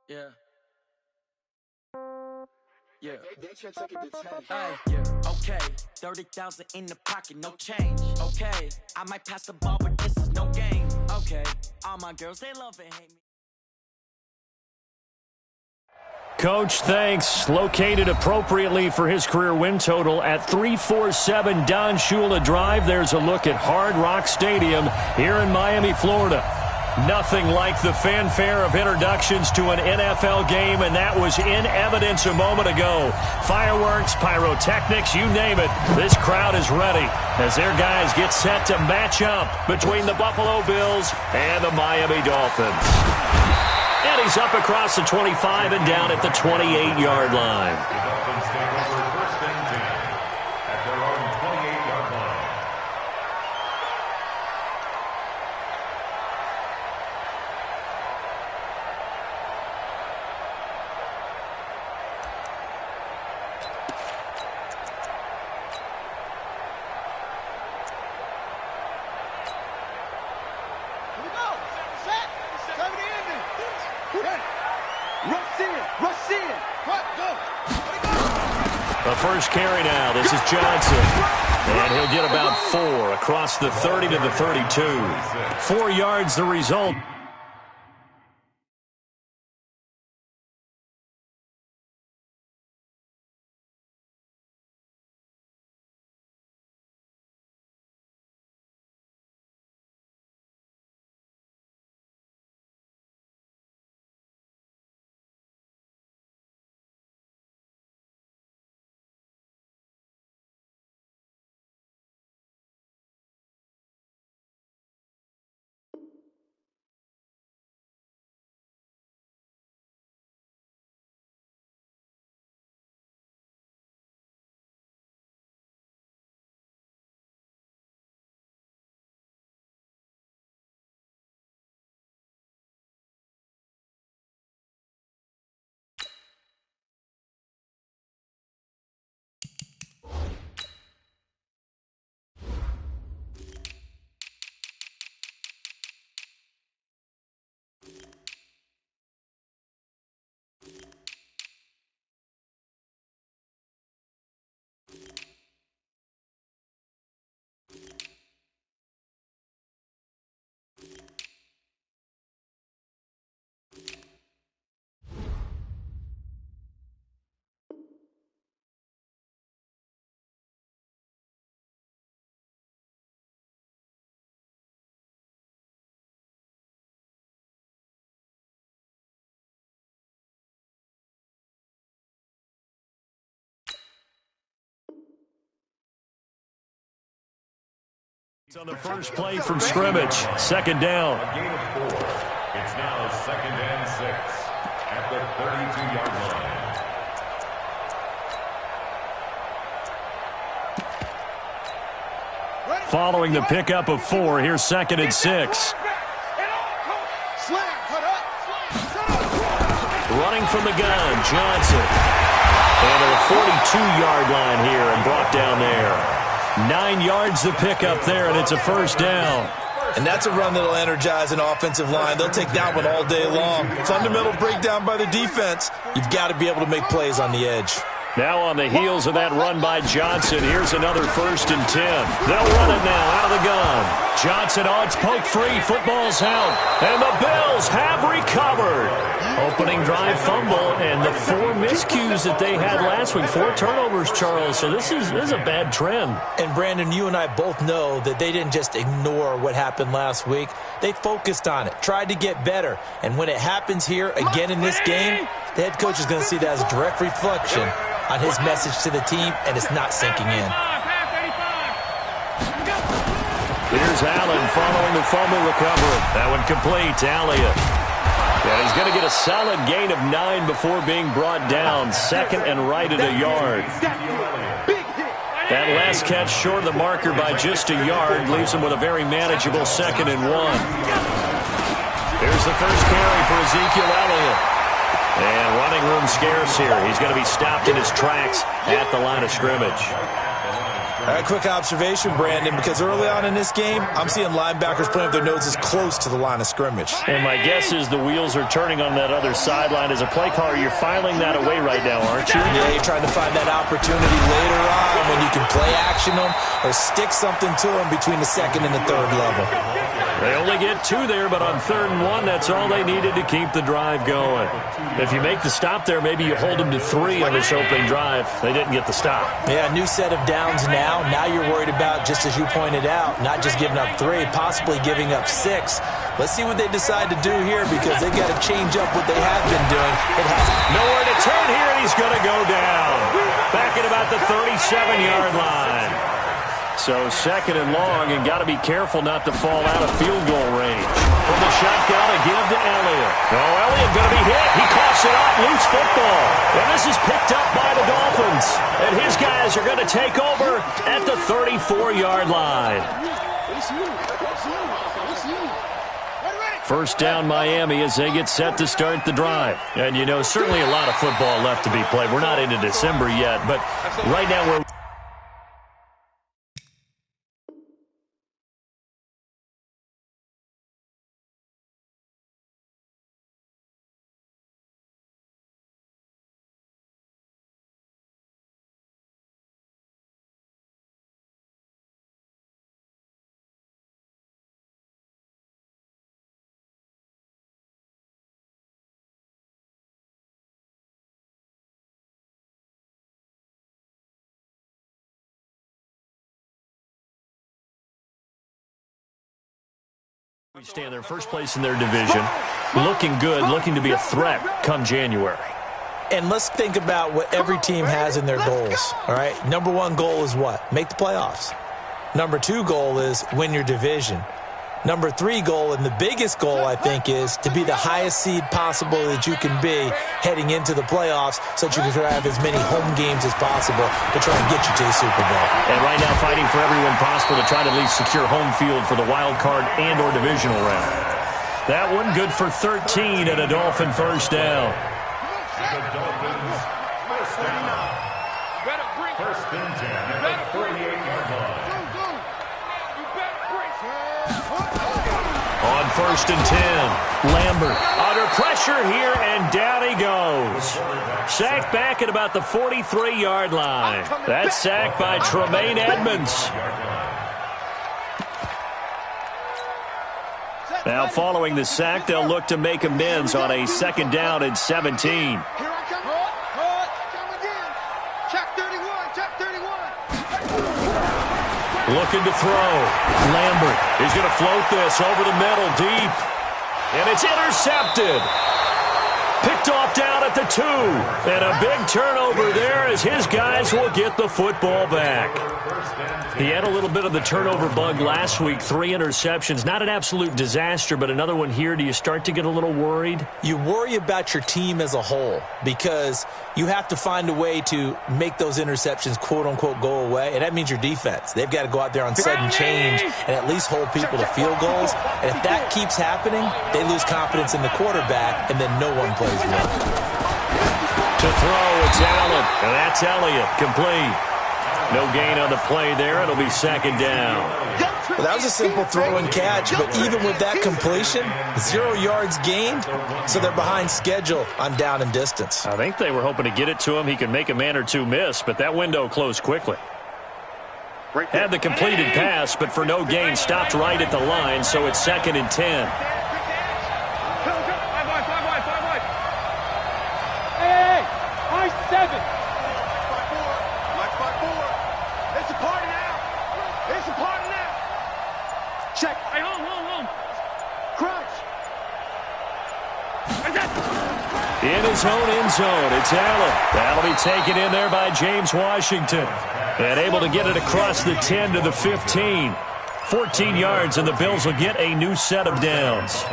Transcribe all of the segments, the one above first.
Yeah. Yeah. Yeah. Okay. 30,000 in the pocket, no change. Okay. I might pass the ball, but this is no game. Okay. All my girls, they love and hate me. Coach, thanks. Located appropriately for his career win total at 347 Don Shula Drive. There's a look at Hard Rock Stadium here in Miami, Florida. Nothing like the fanfare of introductions to an NFL game, and that was in evidence a moment ago. Fireworks, pyrotechnics, you name it. This crowd is ready as their guys get set to match up between the Buffalo Bills and the Miami Dolphins. And he's up across the 25 and down at the 28-yard line. The Dolphins take over first and 10 at their own 28-yard line. Here we go. Set. Coming in. Rush in. Cut, go. The first carry now. This is Johnson. And he'll get about 4 across the 30 to the 32. 4 yards the result. On the first play from scrimmage, second down. A gain of 4. It's now second and 6 at the 32-yard line. Following the pickup of 4, here's second and 6. Running from the gun, Johnson. And to the 42-yard line here and brought down there. 9 yards the pickup there, and it's a first down. And that's a run that'll energize an offensive line. They'll take that one all day long. Fundamental breakdown by the defense. You've got to be able to make plays on the edge. Now on the heels of that run by Johnson, here's another first and 10. They'll run it now out of the gun. Johnson on, it's poke free, football's out, and the Bills have recovered. Opening drive fumble, and the 4 miscues that they had last week, 4 turnovers, Charles, so this is a bad trend. And Brandon, you and I both know that they didn't just ignore what happened last week. They focused on it, tried to get better, and when it happens here again in this game, the head coach is going to see that as a direct reflection on his message to the team, and it's not sinking in. Here's Allen following the fumble recovery. That one complete to Elliott. And he's going to get a solid gain of 9 before being brought down. Second and right at a yard. That last catch short of the marker by just a yard leaves him with a very manageable second and 1. Here's the first carry for Ezekiel Elliott. And running room scarce here. He's going to be stopped in his tracks at the line of scrimmage. A quick observation, Brandon, because early on in this game, I'm seeing linebackers putting up their noses close to the line of scrimmage. And my guess is the wheels are turning on that other sideline. As a play caller, you're filing that away right now, aren't you? Yeah, you're trying to find that opportunity later on when you can play action them or stick something to them between the second and the third level. They only get 2 there, but on 3rd and 1, that's all they needed to keep the drive going. If you make the stop there, maybe you hold them to 3 on this opening drive. They didn't get the stop. Yeah, new set of downs now. Now you're worried about, just as you pointed out, not just giving up 3, possibly giving up 6. Let's see what they decide to do here because they've got to change up what they have been doing. It has nowhere to turn here, and he's going to go down. Back at about the 37-yard line. So 2nd and long, and got to be careful not to fall out of field goal range. From the shotgun, a give to Elliott. Oh, Elliott going to be hit. He coughs it up, loose football. And this is picked up by the Dolphins. And his guys are going to take over at the 34-yard line. First down, Miami, as they get set to start the drive. And, you know, certainly a lot of football left to be played. We're not into December yet, but right now we're... We stand there, first place in their division, looking good, looking to be a threat come January. And let's think about what every team has in their goals, all right? Number 1 goal is what? Make the playoffs. Number 2 goal is win your division. Number 3 goal, and the biggest goal, I think, is to be the highest seed possible that you can be heading into the playoffs so that you can have as many home games as possible to try and get you to the Super Bowl. And right now fighting for everyone possible to try to at least secure home field for the wild card and or divisional round. That one good for 13 and a Dolphin first down. The Dolphins first down. First and 10 at the 48-yard line. On first and 10, Lambert under pressure here, and down he goes. Sacked back at about the 43-yard line. That's sacked by Tremaine Edmonds. Now following the sack, they'll look to make amends on a 2nd down and 17. Here I come. Come again. Check 31. Check 31. Looking to throw. Lambert is going to float this over the middle deep. And it's intercepted. Picked off down at the 2. And a big turnover there as his guys will get the football back. He had a little bit of the turnover bug last week. 3 interceptions. Not an absolute disaster, but another one here. Do you start to get a little worried? You worry about your team as a whole because you have to find a way to make those interceptions, quote-unquote, go away. And that means your defense. They've got to go out there on sudden change and at least hold people to field goals. And if that keeps happening, they lose confidence in the quarterback, and then no one plays well. To throw, it's Allen. And that's Elliott. Complete. No gain on the play there. It'll be 2nd down. Well, that was a simple throw and catch, but even with that completion, 0 yards gained, so they're behind schedule on down and distance. I think they were hoping to get it to him. He could make a man or two miss, but that window closed quickly. Had the completed pass, but for no gain, stopped right at the line, so it's 2nd and 10. Hey, high 7. It's a party now. It's a party now. Check. Hey, home. Crunch. In his own end zone, it's Allen. That'll be taken in there by James Washington. And able to get it across the 10 to the 15. 14 yards, and the Bills will get a new set of downs.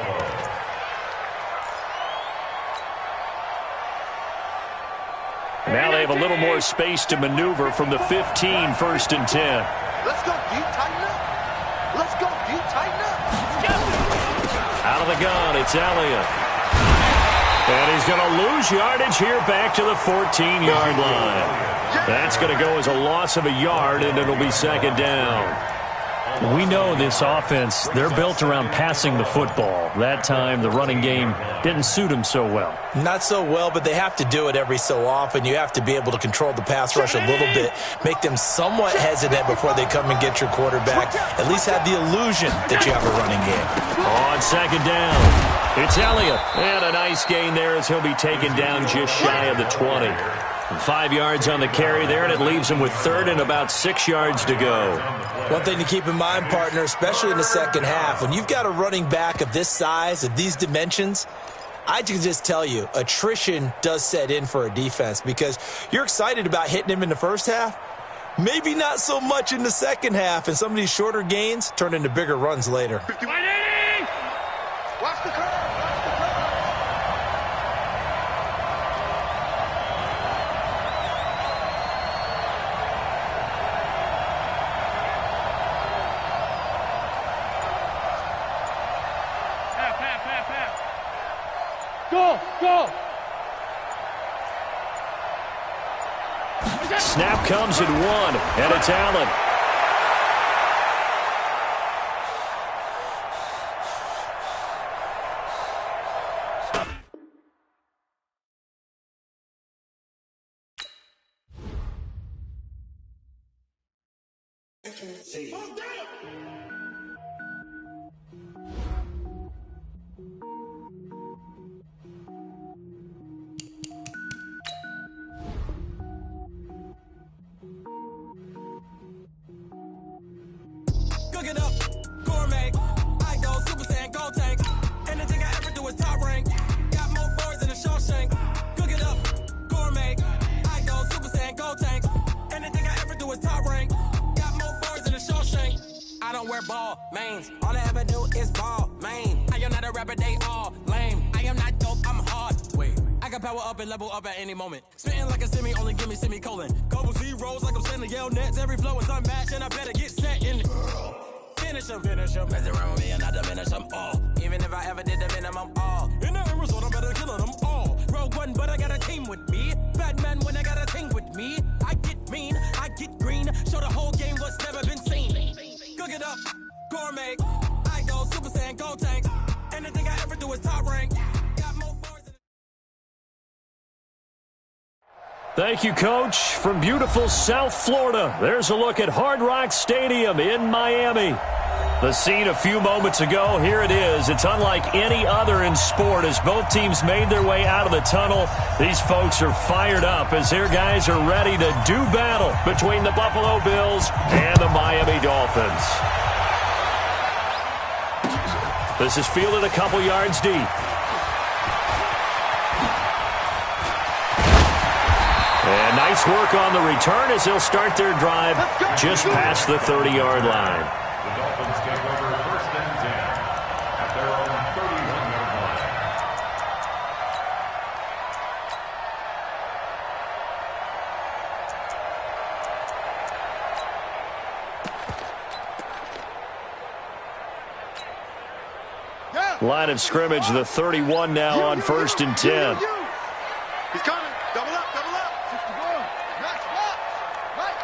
Now they have a little more space to maneuver from the 15, 1st and 10. Let's go, deep, tighten up. Let's go, deep, tighten up. Out of the gun, it's Elliott. And he's going to lose yardage here back to the 14-yard line. That's going to go as a loss of a yard, and it'll be second down. We know this offense, they're built around passing the football. That time, the running game didn't suit them so well. Not so well, but they have to do it every so often. You have to be able to control the pass rush a little bit, make them somewhat hesitant before they come and get your quarterback. At least have the illusion that you have a running game. On second down, it's Elliott. And a nice gain there as he'll be taken down just shy of the 20. 5 yards on the carry there, and it leaves him with third and about 6 yards to go. One thing to keep in mind, partner, especially in the second half, when you've got a running back of this size, of these dimensions, I can just tell you, attrition does set in for a defense because you're excited about hitting him in the first half, maybe not so much in the second half, and some of these shorter gains turn into bigger runs later. Watch the curve. Go! Snap comes at 1, and it's Allen. Cook it up, gourmet. I go Super Saiyan, gold tank. Anything I ever do is top rank. Got more boys than a Shawshank. Cook it up, gourmet. I go Super Saiyan, gold tank. Anything I ever do is top rank. Got more boys than a Shawshank. I don't wear ball mains. All I ever do is ball main. I am not a rapper, they all lame. I am not dope, I'm hard. Wait, I can power up and level up at any moment. Spitting like a semi, only give me semicolon. Couple zeros like I'm sending yell nets. Every flow is unmatched, and I better get set in. Finish them. Mess around with me and I diminish them all. Even if I ever did the minimum, all. In the end result, I'm better killing them all. Rogue One, but I got a team with me. Batman when I got a thing with me. I get mean, I get green. Show the whole game what's never been seen. Cook it up, gourmet. I go Super Saiyan, gold tank. Anything I ever do is top rank. Got more bars than... Thank you, Coach. From beautiful South Florida, there's a look at Hard Rock Stadium in Miami. The scene a few moments ago, here it is. It's unlike any other in sport as both teams made their way out of the tunnel. These folks are fired up as their guys are ready to do battle between the Buffalo Bills and the Miami Dolphins. This is fielded a couple yards deep. And nice work on the return as they'll start their drive just past the 30-yard line. The Dolphins take over first and 10 at their own 31-yard line. Line of scrimmage, the 31 now on first and 10. He's coming. Double up. 61. Max, right.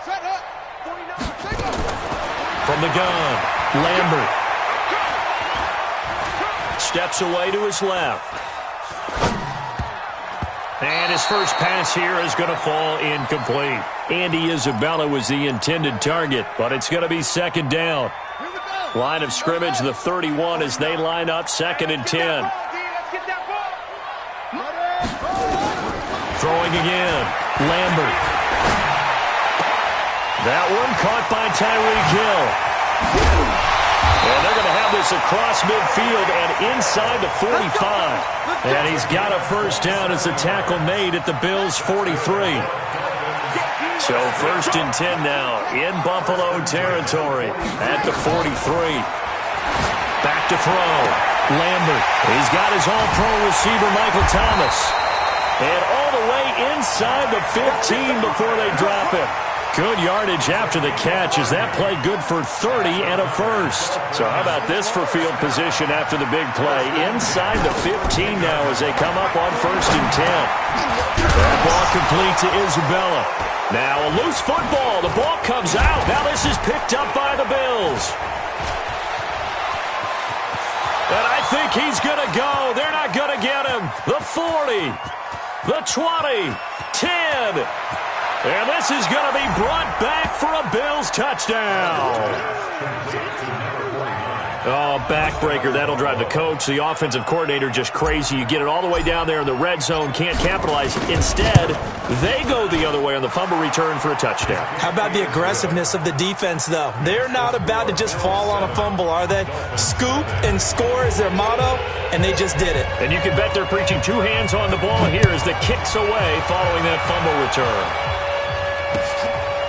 Set up. 49. Take up. From the gun, Lambert. Steps away to his left. And his first pass here is going to fall incomplete. Andy Isabella was the intended target, but it's going to be second down. Line of scrimmage, the 31 as they line up second and 10. Throwing again, Lambert. That one caught by Tyreek Hill. And they're going to have this across midfield and inside the 45. And he's got a first down as the tackle made at the Bills' 43. So first and 10 now in Buffalo territory at the 43. Back to throw. Lambert. He's got his all-pro receiver, Michael Thomas. And all the way inside the 15 before they drop it. Good yardage after the catch as that play good for 30 and a first. So how about this for field position after the big play? Inside the 15 now as they come up on 1st and 10. That ball complete to Isabella. Now a loose football. The ball comes out. Now this is picked up by the Bills. And I think he's going to go. They're not going to get him. The 40, the 20, 10. And this is going to be brought back for a Bills touchdown. Oh, backbreaker. That'll drive the coach, the offensive coordinator, just crazy. You get it all the way down there in the red zone, can't capitalize. Instead, they go the other way on the fumble return for a touchdown. How about the aggressiveness of the defense, though? They're not about to just fall on a fumble, are they? Scoop and score is their motto, and they just did it. And you can bet they're preaching 2 hands on the ball here as the kick's away following that fumble return.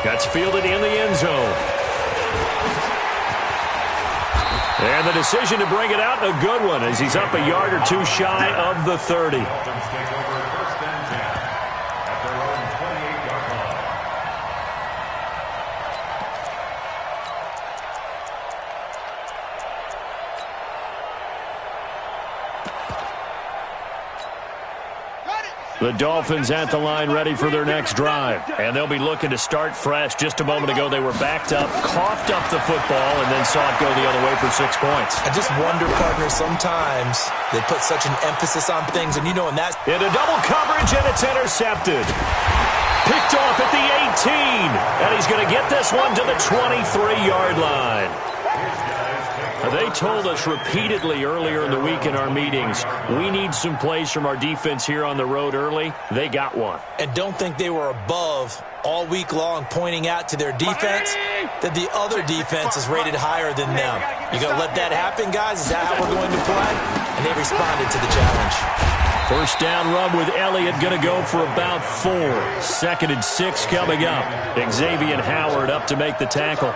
That's fielded in the end zone. And the decision to bring it out, a good one, as he's up a yard or 2 shy of the 30. The Dolphins at the line ready for their next drive. And they'll be looking to start fresh. Just a moment ago, they were backed up, coughed up the football, and then saw it go the other way for 6 points. I just wonder, partner, sometimes they put such an emphasis on things, and you know, in that... Into double coverage, and it's intercepted. Picked off at the 18. And he's going to get this one to the 23-yard line. They told us repeatedly earlier in the week in our meetings, we need some plays from our defense here on the road early. They got one. And don't think they were above all week long pointing out to their defense that the other defense is rated higher than them. You going to let that happen, guys? Is that how we're going to play? And they responded to the challenge. First down run with Elliott going to go for about 4. 2nd and 6 coming up. Xavier Howard up to make the tackle.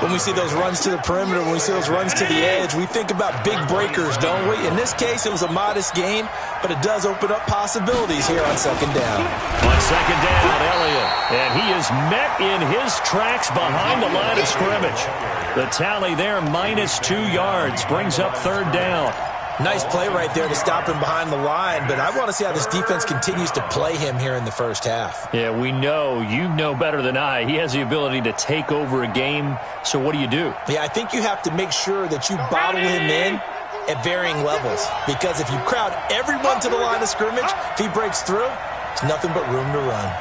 When we see those runs to the perimeter, when we see those runs to the edge, we think about big breakers, don't we? In this case, it was a modest gain, but it does open up possibilities here on 2nd down. On 2nd down, Elliott. And he is met in his tracks behind the line of scrimmage. The tally there, -2 yards, brings up 3rd down. Nice play right there to stop him behind the line, but I want to see how this defense continues to play him here in the first half. Yeah, we know. You know better than I. He has the ability to take over a game, so what do you do? Yeah, I think you have to make sure that you bottle him in at varying levels, because if you crowd everyone to the line of scrimmage, if he breaks through, there's nothing but room to run.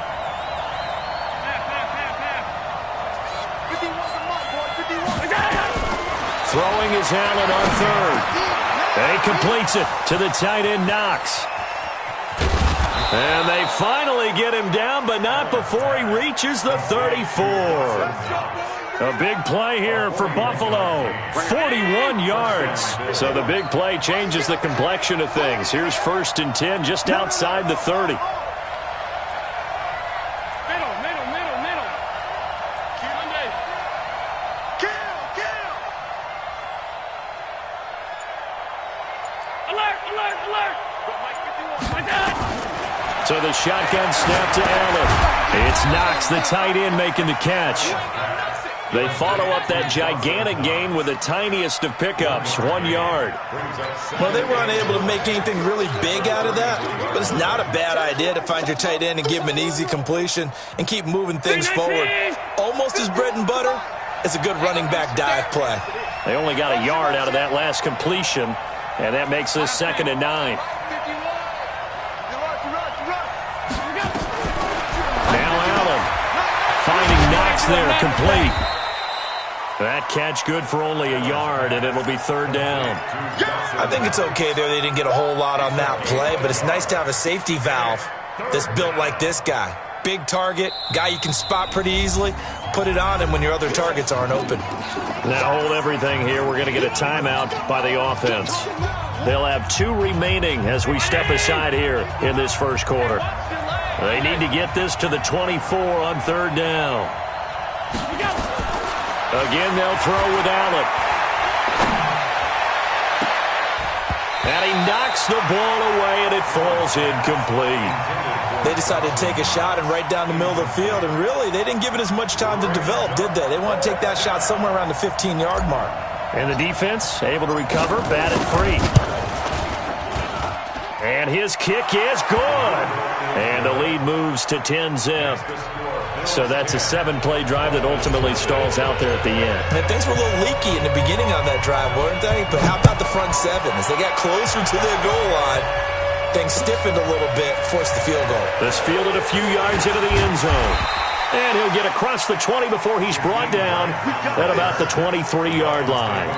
Throwing is Allen on 3rd. And he completes it to the tight end, Knox. And they finally get him down, but not before he reaches the 34. A big play here for Buffalo. 41 yards. So the big play changes the complexion of things. Here's 1st and 10 just outside the 30. So the shotgun snap to Allen. It's Knox, the tight end, making the catch. They follow up that gigantic gain with the tiniest of pickups, 1 yard. Well, they were unable to make anything really big out of that, but it's not a bad idea to find your tight end and give him an easy completion and keep moving things forward. Almost as bread and butter as a good running back dive play. They only got a yard out of that last completion, and that makes this 2nd and 9. Finding Knox there, complete. That catch good for only a yard, and it'll be 3rd down. I think it's okay there. They didn't get a whole lot on that play, but it's nice to have a safety valve that's built like this guy. Big target, guy you can spot pretty easily. Put it on him when your other targets aren't open. Now hold everything here. We're going to get a timeout by the offense. They'll have 2 remaining as we step aside here in this first quarter. They need to get this to the 24 on 3rd down. Again, they'll throw with Allen. And he knocks the ball away, and it falls incomplete. They decided to take a shot and right down the middle of the field, and really, they didn't give it as much time to develop, did they? They want to take that shot somewhere around the 15-yard mark. And the defense able to recover, batted free. And his kick is good. And the lead moves to 10-zip. So that's a 7-play drive that ultimately stalls out there at the end. And things were a little leaky in the beginning on that drive, weren't they? But how about the front seven? As they got closer to their goal line, things stiffened a little bit, forced the field goal. This fielded a few yards into the end zone. And he'll get across the 20 before he's brought down at about the 23-yard line.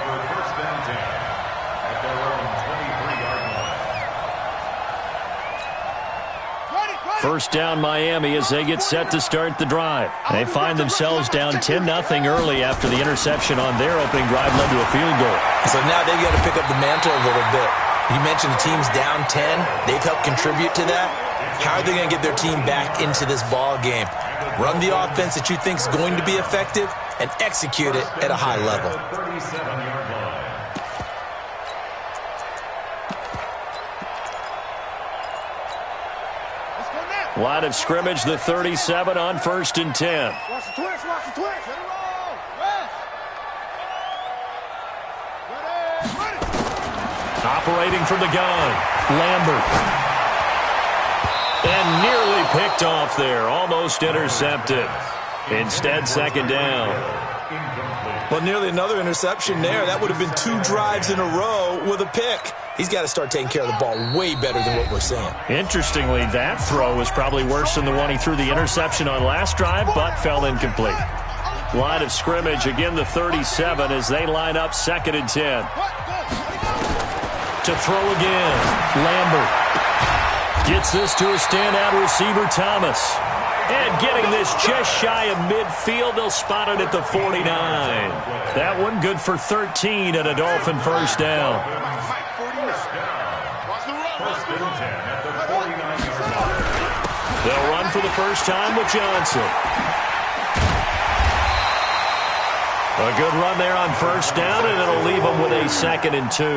First down Miami as they get set to start the drive. They find themselves down 10-0 early after the interception on their opening drive led to a field goal. So now they've got to pick up the mantle a little bit. You mentioned the team's down 10. They've helped contribute to that. How are they going to get their team back into this ball game? Run the offense that you think is going to be effective and execute it at a high level. Line of scrimmage, the 37 on 1st and 10. Watch the twitch, watch the twitch. Let it roll. Rest. Ready. Operating from the gun, Lambert. And nearly picked off there, almost intercepted. Instead, second down. Well, nearly another interception there. That would have been 2 drives in a row with a pick. He's got to start taking care of the ball way better than what we're seeing. Interestingly, that throw was probably worse than the one he threw the interception on last drive, but fell incomplete. Line of scrimmage, again the 37 as they line up 2nd and 10. To throw again, Lambert. Gets this to a standout receiver, Thomas. And getting this just shy of midfield, they'll spot it at the 49. That one good for 13 and a Dolphin first down. They'll run for the first time with Johnson. A good run there on first down, and it'll leave them with a 2nd and 2.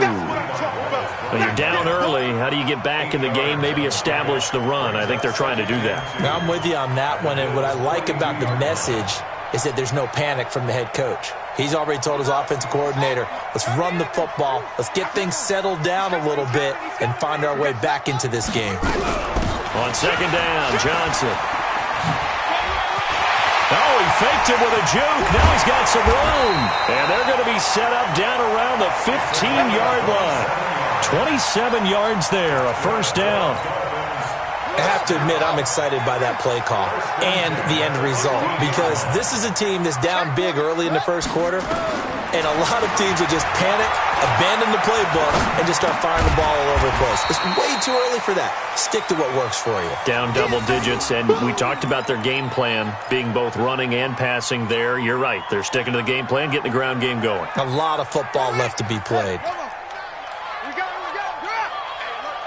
When you're down early, how do you get back in the game, maybe establish the run? I think they're trying to do that. Now I'm with you on that one, and what I like about the message is that there's no panic from the head coach. He's already told his offensive coordinator, let's run the football, let's get things settled down a little bit, and find our way back into this game. On second down, Johnson. Oh, he faked it with a juke. Now he's got some room. And they're going to be set up down around the 15-yard line. 27 yards there, a first down. I have to admit, I'm excited by that play call and the end result, because this is a team that's down big early in the first quarter, and a lot of teams will just panic, abandon the playbook, and just start firing the ball all over the place. It's way too early for that. Stick to what works for you. Down double digits, and we talked about their game plan being both running and passing there. You're right. They're sticking to the game plan, getting the ground game going. A lot of football left to be played. We go.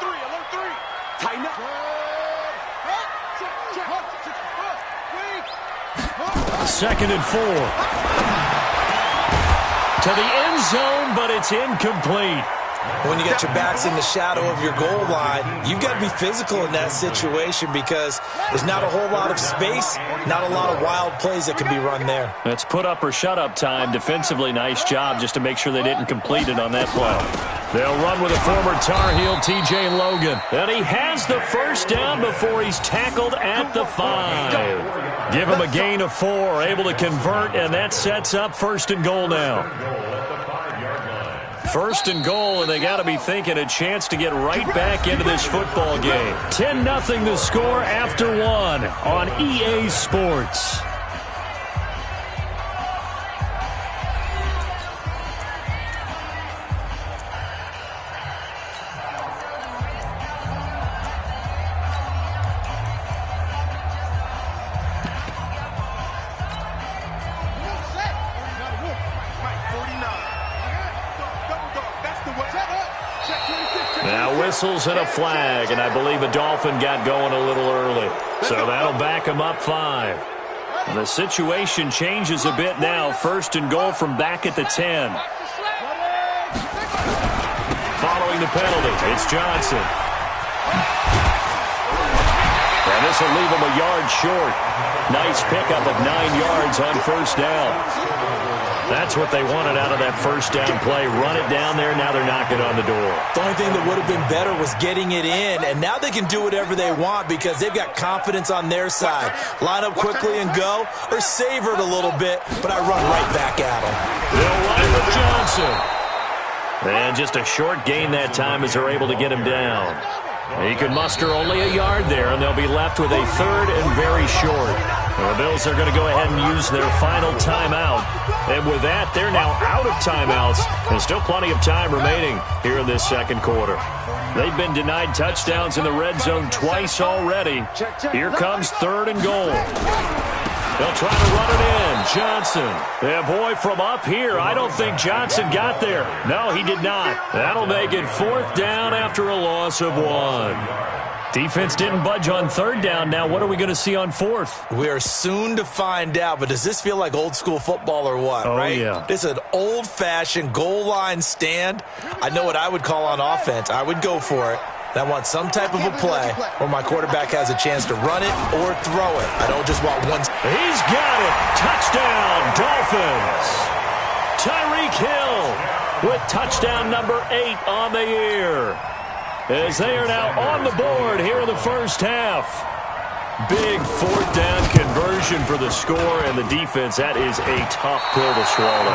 Alert 3. Tighten up. Second and 4. To the end zone, but it's incomplete. When you got your backs in the shadow of your goal line, you've got to be physical in that situation because there's not a whole lot of space, not a lot of wild plays that can be run there. That's put up or shut up time. Defensively, nice job just to make sure they didn't complete it on that play. They'll run with a former Tar Heel, T.J. Logan. And he has the first down before he's tackled at the 5. Give him a gain of 4, able to convert, and that sets up 1st and goal now. 1st and goal, and they got to be thinking a chance to get right back into this football game. 10-0 the score after 1 on EA Sports. Now whistles and a flag, and I believe a Dolphin got going a little early. So that'll back him up 5. And the situation changes a bit now. 1st and goal from back at the 10. Following the penalty. It's Johnson. And this will leave him a yard short. Nice pickup of 9 yards on first down. That's what they wanted out of that first down play. Run it down there. Now they're knocking on the door. The only thing that would have been better was getting it in, and now they can do whatever they want because they've got confidence on their side. Line up quickly and go, or savor it a little bit, but I run right back at them. They'll line with Johnson. And just a short gain that time as they're able to get him down. He can muster only a yard there, and they'll be left with a third and very short. The Bills are going to go ahead and use their final timeout. And with that, they're now out of timeouts. There's still plenty of time remaining here in this second quarter. They've been denied touchdowns in the red zone twice already. Here comes third and goal. They'll try to run it in. Johnson. Yeah, boy, from up here, I don't think Johnson got there. No, he did not. That'll make it fourth down after a loss of 1. Defense didn't budge on third down. Now, what are we going to see on fourth? We are soon to find out, but does this feel like old school football or what, right? Yeah. This is an old-fashioned goal line stand. I know what I would call on offense. I would go for it. I want some type of a play where my quarterback has a chance to run it or throw it. I don't just want one. He's got it. Touchdown, Dolphins. Tyreek Hill with touchdown number 8 on the year. As they are now on the board here in the first half. Big fourth down conversion for the score, and the defense, that is a tough pill to swallow.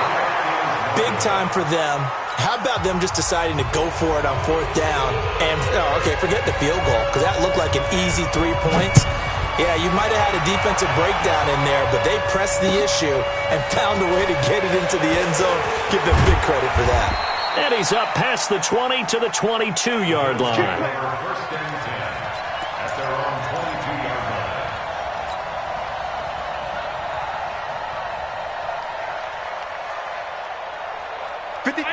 Big time for them. How about them just deciding to go for it on fourth down? And, forget the field goal, because that looked like an easy 3 points. Yeah, you might have had a defensive breakdown in there, but they pressed the issue and found a way to get it into the end zone. Give them big credit for that. And he's up past the 20 to the 22-yard line. First and 10 at their own 22-yard line.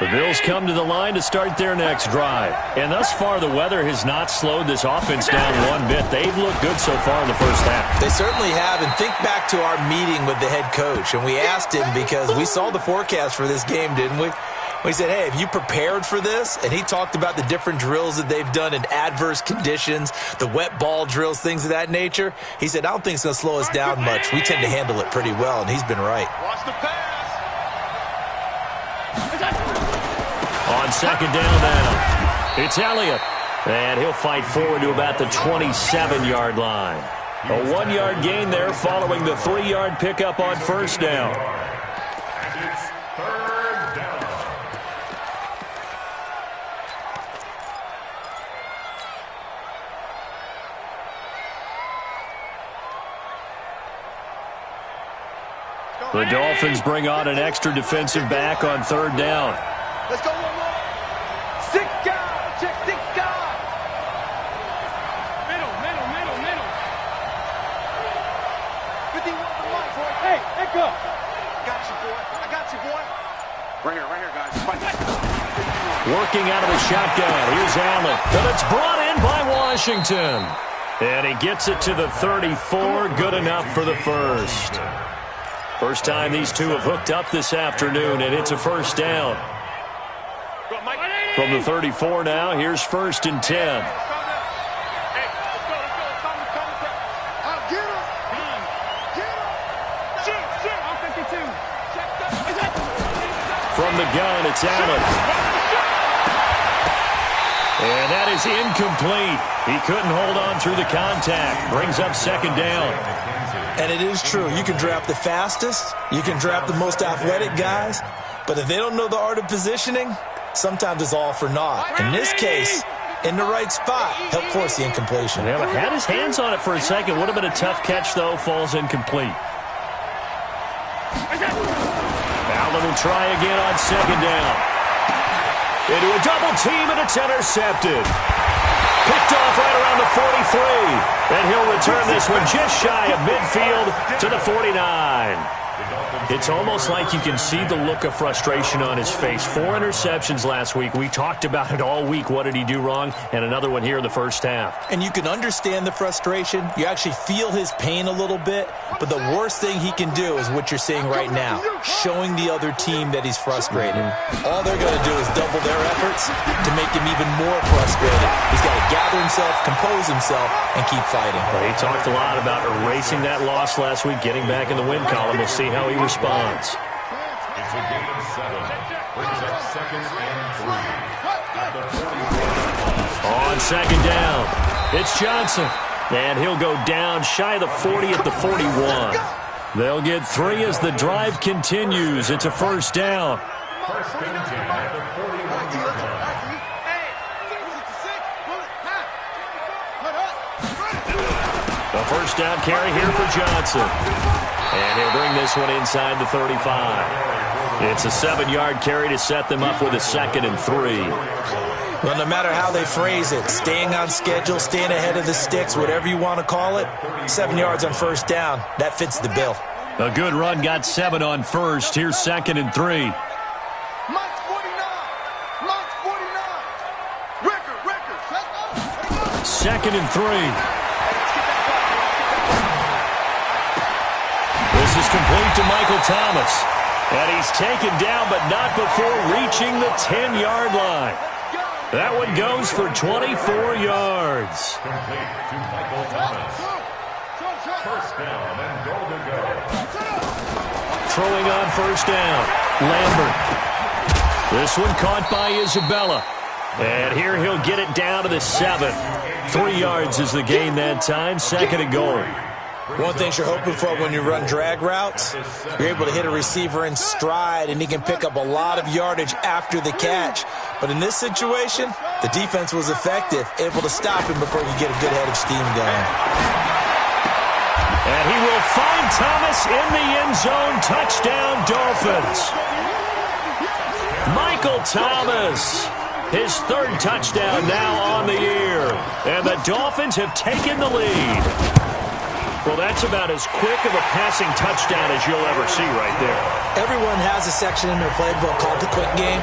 The Bills come to the line to start their next drive. And thus far, the weather has not slowed this offense down one bit. They've looked good so far in the first half. They certainly have. And think back to our meeting with the head coach. And we asked him because we saw the forecast for this game, didn't we? We said, hey, have you prepared for this? And he talked about the different drills that they've done in adverse conditions, the wet ball drills, things of that nature. He said, I don't think it's going to slow us down much. We tend to handle it pretty well, and he's been right. Watch the pass. On second down now, it's Elliott. And he'll fight forward to about the 27-yard line. A 1-yard gain there following the 3-yard pickup on first down. And it's third down. The Dolphins bring on an extra defensive back on third down. Let's go one more. 6 guys. Check 6 guys. Middle. 51 to the mic, boy. Hey, echo. Got you, boy. I got you, boy. Right here, guys. Fight. Working out of the shotgun. Here's Allen. But it's brought in by Washington. And he gets it to the 34. Good enough for the first. First time these two have hooked up this afternoon, and it's a first down. From the 34 now, here's first and 10. From the gun, it's Allen. And that is incomplete. He couldn't hold on through the contact. Brings up second down. And it is true. You can draft the fastest. You can draft the most athletic guys. But if they don't know the art of positioning, sometimes it's all for naught. In this case, in the right spot, helped force the incompletion. Yeah, but had his hands on it for a second. Would have been a tough catch, though. Falls incomplete. Allen will try again on second down. Into a double team, and it's intercepted. Picked off right around the 43. And he'll return this one just shy of midfield to the 49. It's almost like you can see the look of frustration on his face. 4 interceptions last week. We talked about it all week. What did he do wrong? And another one here in the first half. And you can understand the frustration. You actually feel his pain a little bit. But the worst thing he can do is what you're seeing right now, showing the other team that he's frustrated. All they're going to do is double their efforts to make him even more frustrated. He's got to gather himself, compose himself, and keep fighting. Well, he talked a lot about erasing that loss last week, getting back in the win column. We'll see how he responds. It's a gain of 7. Brings up 2nd and 3 at the 41. On 2nd down, it's Johnson. And he'll go down shy of the 40 at the 41. They'll get 3 as the drive continues. It's a 1st down. 1st and 10 at the 41-yard line. A 1st down carry here for Johnson. And he'll bring this one inside the 35. It's a 7-yard carry to set them up with a 2nd and 3. Well, no matter how they phrase it, staying on schedule, staying ahead of the sticks, whatever you want to call it, 7 yards on 1st down, that fits the bill. A good run got 7 on 1st. Here's 2nd and 3. Mark 49. Mark 49. Record. 2nd and 3. This is complete to Michael Thomas. And he's taken down, but not before reaching the 10-yard line. That one goes for 24 yards. Complete to Michael Thomas. 1st down and goal to go. Throwing on 1st down, Lambert. This one caught by Isabella. And here he'll get it down to the 7. 3 yards is the gain that time, 2nd and goal. One thing you're hoping for when you run drag routes, you're able to hit a receiver in stride, and he can pick up a lot of yardage after the catch. But in this situation, the defense was effective, able to stop him before you get a good head of steam going. And he will find Thomas in the end zone. Touchdown, Dolphins. Michael Thomas, his 3rd touchdown now on the year. And the Dolphins have taken the lead. Well, that's about as quick of a passing touchdown as you'll ever see right there. Everyone has a section in their playbook called the quick game.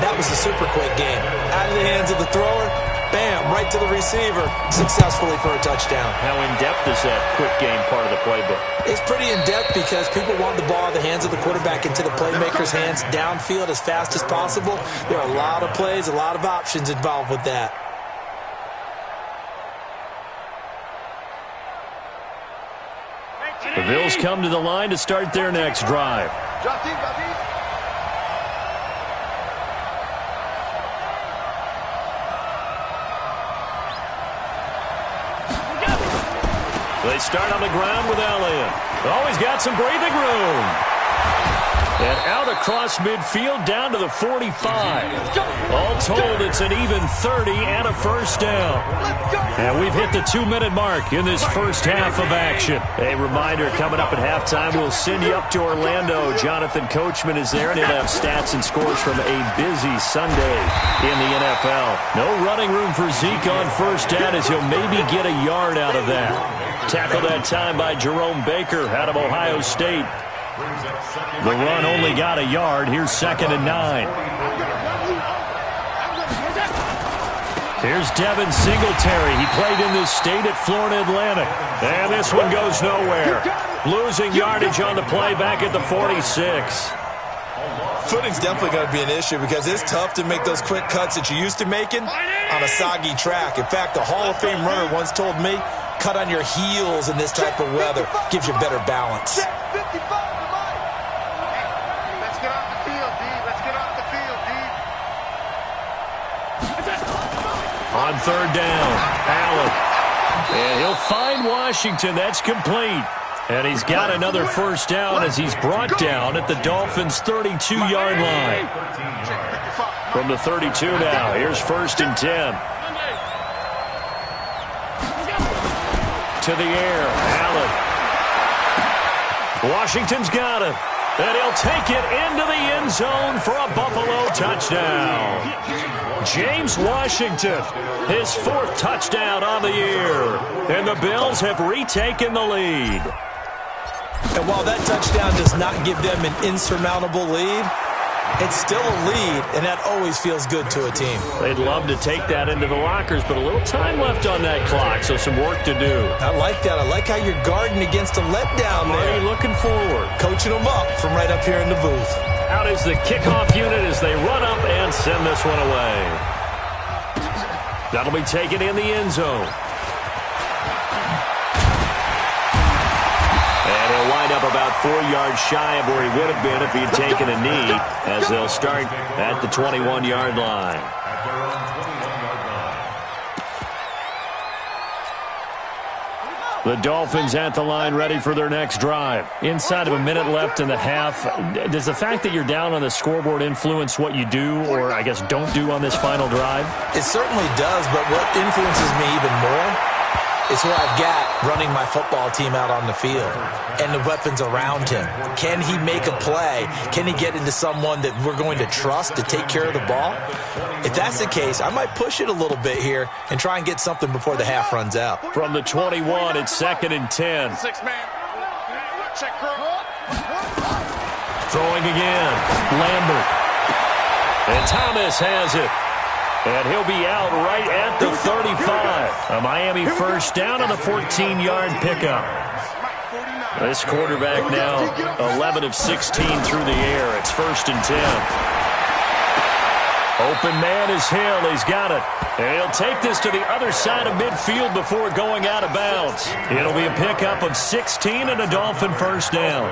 That was the super quick game. Out of the hands of the thrower, bam, right to the receiver, successfully for a touchdown. How in-depth is that quick game part of the playbook? It's pretty in-depth because people want the ball in the hands of the quarterback into the playmaker's hands downfield as fast as possible. There are a lot of plays, a lot of options involved with that. The Bills come to the line to start their next drive. They start on the ground with Elliott. Always got some breathing room. And out across midfield down to the 45. All told, it's an even 30 and a 1st down. And we've hit the 2-minute mark in this first half of action. A reminder, coming up at halftime, we'll send you up to Orlando. Jonathan Coachman is there, and he'll have stats and scores from a busy Sunday in the NFL. No running room for Zeke on 1st down, as he'll maybe get a yard out of that. Tackled that time by Jerome Baker out of Ohio State. The run only got a yard. Here's 2nd and 9. Here's Devin Singletary. He played in this state at Florida Atlantic. And this one goes nowhere. Losing yardage on the play back at the 46. Footing's definitely going to be an issue because it's tough to make those quick cuts that you're used to making on a soggy track. In fact, a Hall of Fame runner once told me, cut on your heels in this type of weather. Gives you better balance. On 3rd down, Allen. And he'll find Washington. That's complete. And he's got another 1st down as he's brought down at the Dolphins' 32-yard line. From the 32 now, here's 1st and 10. To the air, Allen. Washington's got him. And he'll take it into the end zone for a Buffalo touchdown. James Washington, his 4th touchdown on the year. And the Bills have retaken the lead. And while that touchdown does not give them an insurmountable lead, it's still a lead, and that always feels good to a team. They'd love to take that into the lockers, but a little time left on that clock, so some work to do. I like that. I like how you're guarding against a letdown there. Marty looking forward. Coaching them up from right up here in the booth. Out is the kickoff unit as they run up and send this one away. That'll be taken in the end zone. And he'll wind up about 4 yards shy of where he would have been if he had taken a knee, as they'll start at the 21-yard line. The Dolphins at the line ready for their next drive. Inside of a minute left in the half, does the fact that you're down on the scoreboard influence what you do or, I guess, don't do on this final drive? It certainly does, but what influences me even more is who I've got running my football team out on the field and the weapons around him. Can he make a play? Can he get into someone that we're going to trust to take care of the ball? If that's the case, I might push it a little bit here and try and get something before the half runs out. From the 21, it's 2nd and 10. Throwing again. Lambert. And Thomas has it. And he'll be out right at the 35. A Miami first down on the 14-yard pickup. This quarterback now 11 of 16 through the air. It's 1st and 10. Open man is Hill. He's got it. And he'll take this to the other side of midfield before going out of bounds. It'll be a pickup of 16 and a Dolphin first down.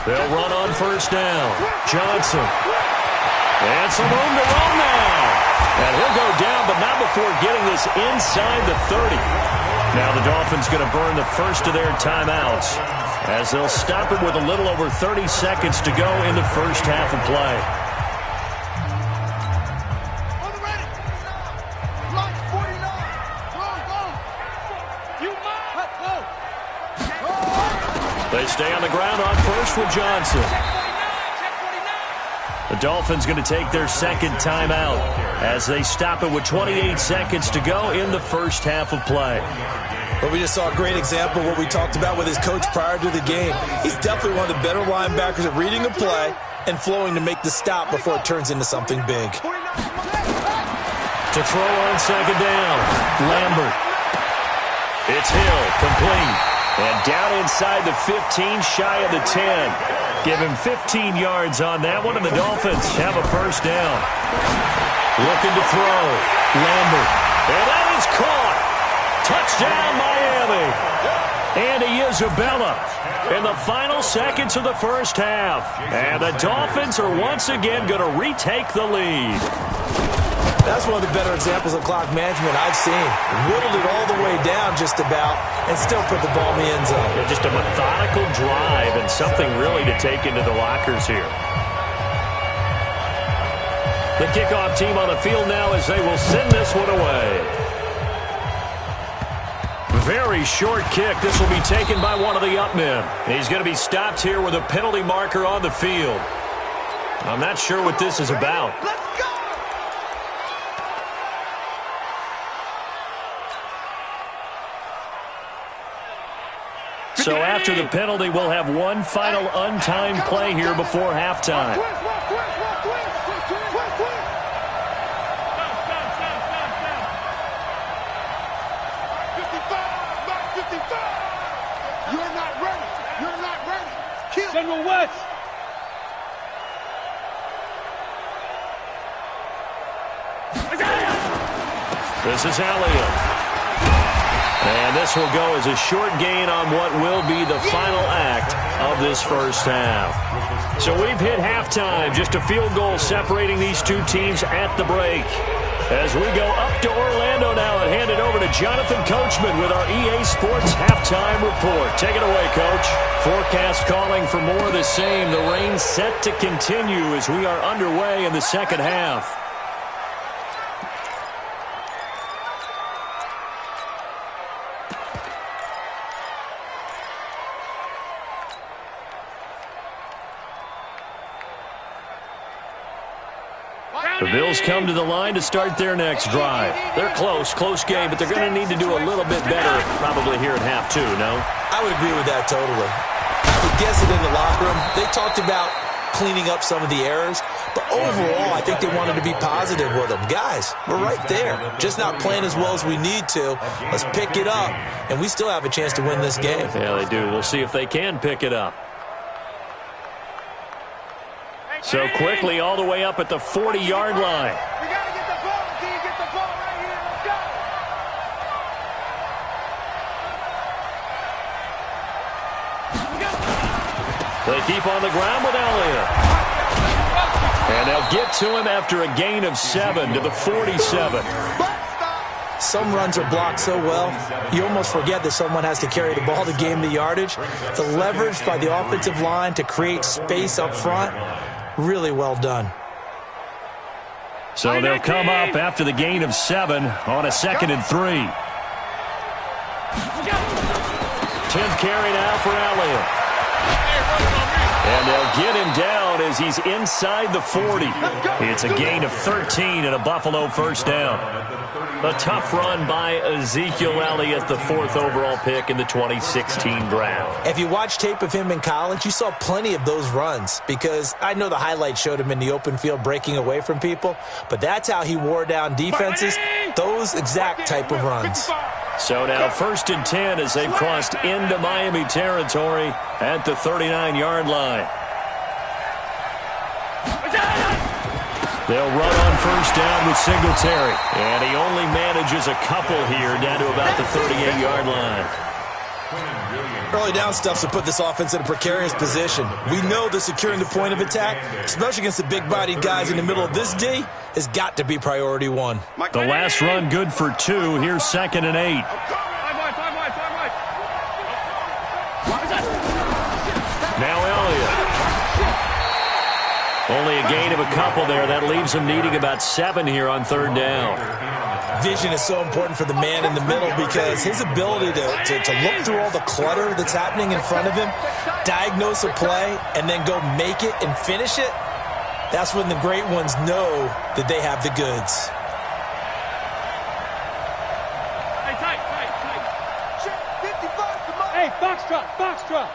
They'll run on first down. Johnson. And some room to roam now. And he'll go down, but not before getting this inside the 30. Now the Dolphins going to burn the first of their timeouts as they'll stop it with a little over 30 seconds to go in the first half of play. They stay on the ground on first with Johnson. The Dolphins going to take their second timeout as they stop it with 28 seconds to go in the first half of play. Well, we just saw a great example of what we talked about with his coach prior to the game. He's definitely one of the better linebackers at reading a play and flowing to make the stop before it turns into something big. To throw on second down, Lambert. It's Hill, complete. And down inside the 15, shy of the 10. Give him 15 yards on that one, and the Dolphins have a first down. Looking to throw. Lambert. And that is caught. Touchdown, Miami. Andy Isabella in the final seconds of the first half. And the Dolphins are once again going to retake the lead. That's one of the better examples of clock management I've seen. Whittled it all the way down just about and still put the ball in the end zone. Yeah, just a methodical drive and something really to take into the lockers here. The kickoff team on the field now as they will send this one away. Very short kick. This will be taken by one of the up men. He's going to be stopped here with a penalty marker on the field. I'm not sure what this is about. So after the penalty, we'll have one final untimed play here before halftime. You're not ready. You're not ready. Kill. General West. This is Elliott. And this will go as a short gain on what will be the final act of this first half. So we've hit halftime. Just a field goal separating these two teams at the break. As we go up to Orlando now and hand it over to Jonathan Coachman with our EA Sports Halftime Report. Take it away, Coach. Forecast calling for more of the same. The rain set to continue as we are underway in the second half. The Bills come to the line to start their next drive. They're close game, but they're going to need to do a little bit better probably here at half two, no? I would agree with that totally. I would guess it in the locker room. They talked about cleaning up some of the errors, but overall, I think they wanted to be positive with them. Guys, we're right there. Just not playing as well as we need to. Let's pick it up, and we still have a chance to win this game. Yeah, they do. We'll see if they can pick it up. So quickly all the way up at the 40-yard line. We got to get the ball until you get the ball right here. Let's go. They keep on the ground with Elliott. And they'll get to him after a gain of 7 to the 47. Some runs are blocked so well, you almost forget that someone has to carry the ball to gain the yardage. The leverage by the offensive line to create space up front, really well done. So they'll come up after the gain of 7 on a 2nd and 3. 10th carry now for Elliott. And they'll get him down as he's inside the 40. It's a gain of 13 and a Buffalo first down. A tough run by Ezekiel Elliott, the 4th overall pick in the 2016 draft. If you watch tape of him in college, you saw plenty of those runs because I know the highlights showed him in the open field breaking away from people, but that's how he wore down defenses, those exact type of runs. So now 1st and 10 as they've crossed into Miami territory at the 39-yard line. They'll run on first down with Singletary. And he only manages a couple here down to about the 38-yard line. Early down stuff to put this offense in a precarious position. We know that securing the point of attack, especially against the big-bodied guys in the middle of this D, has got to be priority one. The last run good for 2. Here's 2nd and 8. Now Elliott. Only a gain of a couple there. That leaves him needing about 7 here on 3rd down. Vision is so important for the man in the middle because his ability to look through all the clutter that's happening in front of him, diagnose a play, and then go make it and finish it, that's when the great ones know that they have the goods. Hey, tight. Hey, Foxtrot.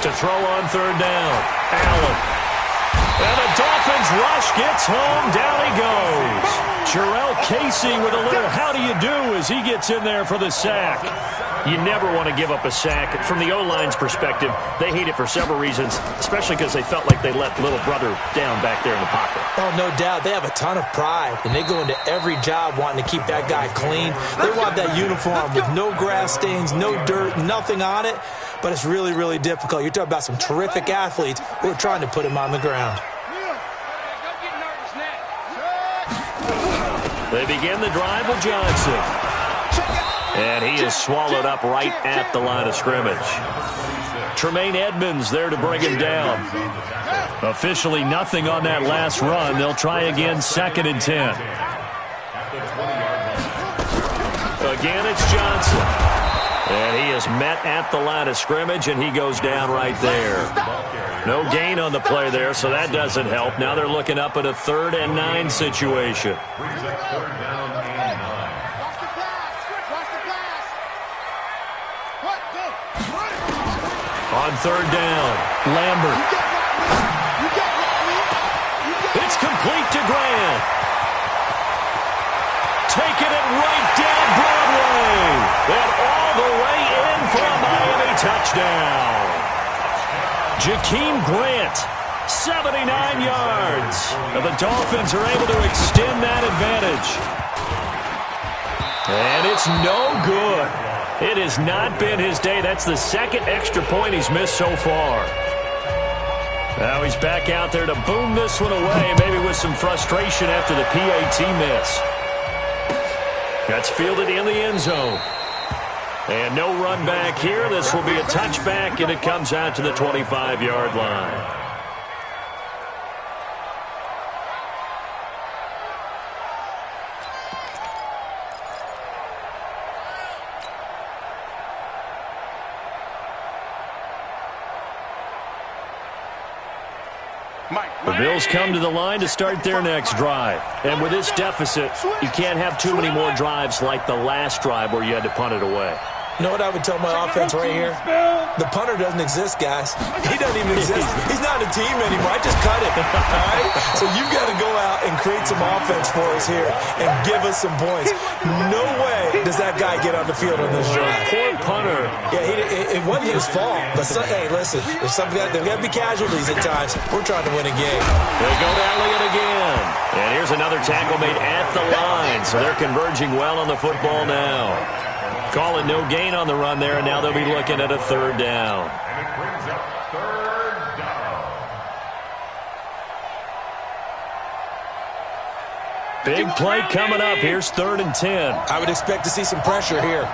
To throw on 3rd down, Allen. And the Dolphins rush gets home. Down he goes. Jarrell Casey with a little how do you do as he gets in there for the sack. You never want to give up a sack. From the O-line's perspective, they hate it for several reasons, especially because they felt like they let little brother down back there in the pocket. Oh, no doubt. They have a ton of pride, and they go into every job wanting to keep that guy clean. They want that uniform with no grass stains, no dirt, nothing on it, but it's really, really difficult. You're talking about some terrific athletes who are trying to put him on the ground. They begin the drive with Johnson. And he is swallowed up right at the line of scrimmage. Tremaine Edmonds there to bring him down. Officially nothing on that last run. They'll try again 2nd and 10. Again, it's Johnson. And he is met at the line of scrimmage, and he goes down right there. No gain on the play there, so that doesn't help. Now they're looking up at a 3rd and 9 situation. On 3rd down, Lambert. It's complete to Grant. Taking it right down Broadway. And all the way in for a Miami touchdown. Jakeem Grant, 79 yards. And the Dolphins are able to extend that advantage. And it's no good. It has not been his day. That's the 2nd extra point he's missed so far. Now he's back out there to boom this one away, maybe with some frustration after the PAT miss. That's fielded in the end zone. And no run back here. This will be a touchback, and it comes out to the 25-yard line. The Bills come to the line to start their next drive. And with this deficit, you can't have too many more drives like the last drive where you had to punt it away. You know what I would tell my offense right here? The punter doesn't exist, guys. He doesn't even exist. He's not a team anymore. I just cut him. All right? So you've got to go out and create some offense for us here and give us some points. No way does that guy get on the field on this drive. Poor punter. Yeah, it wasn't his fault. But hey, listen, there's got to be casualties at times. We're trying to win a game. They go to Elliott again. And here's another tackle made at the line. So they're converging well on the football now. Calling no gain on the run there, and now they'll be looking at a third down. And it brings up third down. Big play coming up. Here's 3rd and 10. I would expect to see some pressure here.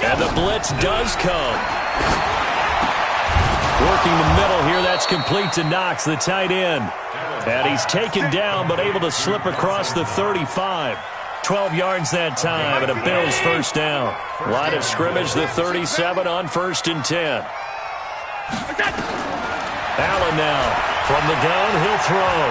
And the blitz does come. Working the middle here, that's complete to Knox, the tight end. And he's taken down, but able to slip across the 35. 12 yards that time, and a Bills first down. Line of scrimmage, the 37 on 1st and 10. Allen now, from the gun, he'll throw.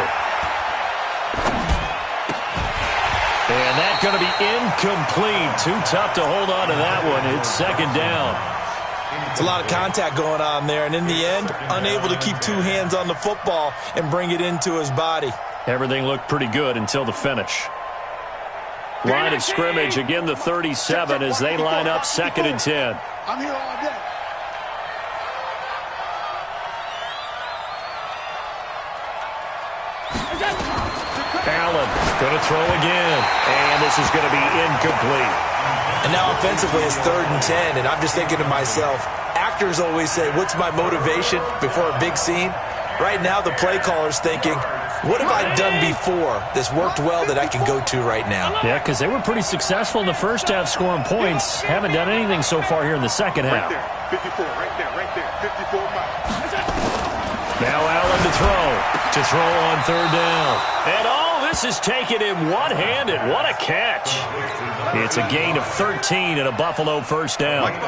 And that's going to be incomplete. Too tough to hold on to that one. It's 2nd down. It's a lot of contact going on there, and in the end, unable to keep 2 hands on the football and bring it into his body. Everything looked pretty good until the finish. Line of scrimmage, again the 37 as they line up 2nd and 10. I'm here all day. Allen going to throw again, and this is going to be incomplete. And now offensively it's 3rd and 10, and I'm just thinking to myself, actors always say, what's my motivation before a big scene? Right now the play caller's thinking, what have I done before that's worked well that I can go to right now? Yeah, because they were pretty successful in the first half scoring points. Haven't done anything so far here in the second half. Right there, 54, right there, 54 miles. Now Allen to throw on 3rd down. And all this is taken in one-handed. What a catch. It's a gain of 13 and a Buffalo first down. First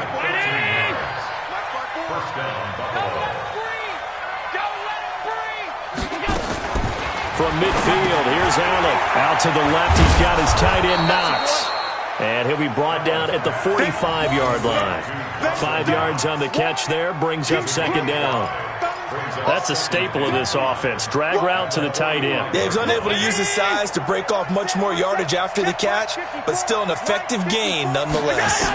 down, Buffalo. From midfield, here's Allen. Out to the left, he's got his tight end Knox. And he'll be brought down at the 45-yard line. 5 yards on the catch there, brings up 2nd down. That's a staple of this offense. Drag route to the tight end. Yeah, he's unable to use his size to break off much more yardage after the catch, but still an effective gain nonetheless.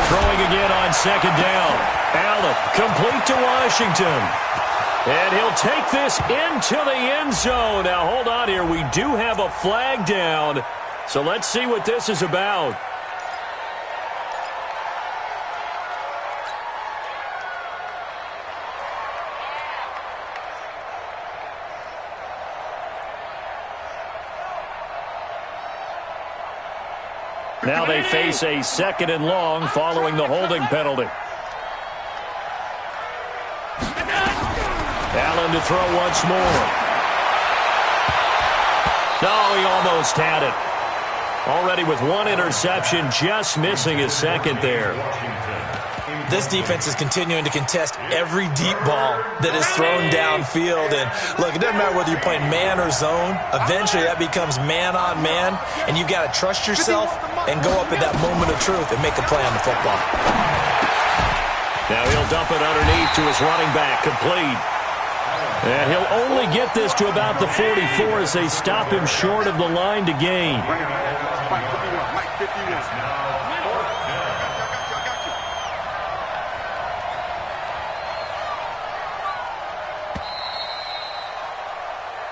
Throwing again on 2nd down. Allen, complete to Washington. And he'll take this into the end zone. Now, hold on here. We do have a flag down. So let's see what this is about. Now they face a 2nd and long following the holding penalty. Allen to throw once more. No, he almost had it. Already with 1 interception, just missing his 2nd there. This defense is continuing to contest every deep ball that is thrown downfield. And look, it doesn't matter whether you're playing man or zone. Eventually that becomes man on man, and you've got to trust yourself and go up at that moment of truth and make a play on the football. Now he'll dump it underneath to his running back, complete. And he'll only get this to about the 44 as they stop him short of the line to gain. Mike 51.